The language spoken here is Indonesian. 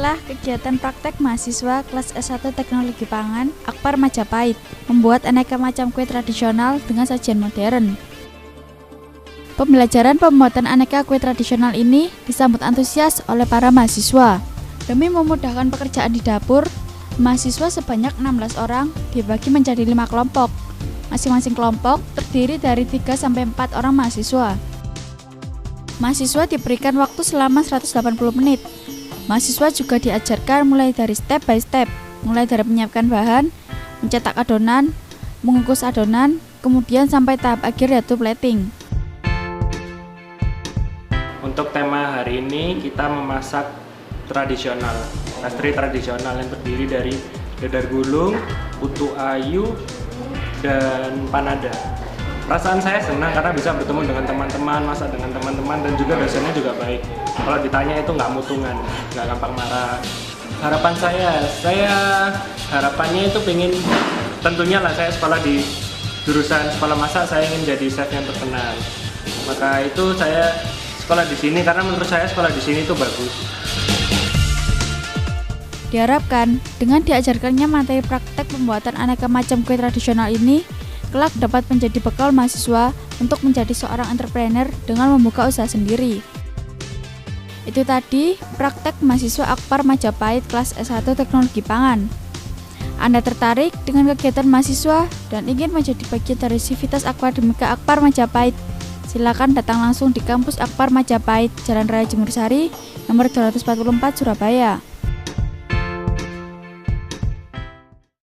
Inilah kegiatan praktek mahasiswa kelas S1 Teknologi Pangan Akpar Majapahit, membuat aneka macam kue tradisional dengan sajian modern. Pembelajaran pembuatan aneka kue tradisional ini disambut antusias oleh para mahasiswa. Demi memudahkan pekerjaan di dapur, mahasiswa sebanyak 16 orang dibagi menjadi 5 kelompok. Masing-masing kelompok terdiri dari 3-4 orang mahasiswa. Mahasiswa diberikan waktu selama 180 menit. Mahasiswa juga diajarkan mulai dari step by step, mulai dari menyiapkan bahan, mencetak adonan, mengukus adonan, kemudian sampai tahap akhir yaitu plating. Untuk tema hari ini kita memasak tradisional, pastry tradisional yang terdiri dari dadar gulung, putu ayu, dan panada. Perasaan saya senang karena bisa bertemu dengan teman-teman, masak dengan teman-teman, dan juga dosennya juga baik. Kalau ditanya itu nggak mutungan, nggak gampang marah. Harapan saya harapannya itu pengen, tentunya lah saya sekolah di jurusan sekolah masak, saya ingin jadi chef yang terkenal. Maka itu saya sekolah di sini karena menurut saya sekolah di sini itu bagus. Diharapkan dengan diajarkannya materi praktek pembuatan aneka macam kue tradisional ini, kelak dapat menjadi bekal mahasiswa untuk menjadi seorang entrepreneur dengan membuka usaha sendiri. Itu tadi praktek mahasiswa Akpar Majapahit kelas S1 Teknologi Pangan. Anda tertarik dengan kegiatan mahasiswa dan ingin menjadi bagian dari Sivitas Akademika Akpar Majapahit? Silakan datang langsung di kampus Akpar Majapahit, Jalan Raya Jemur Sari, nomor 244 Surabaya.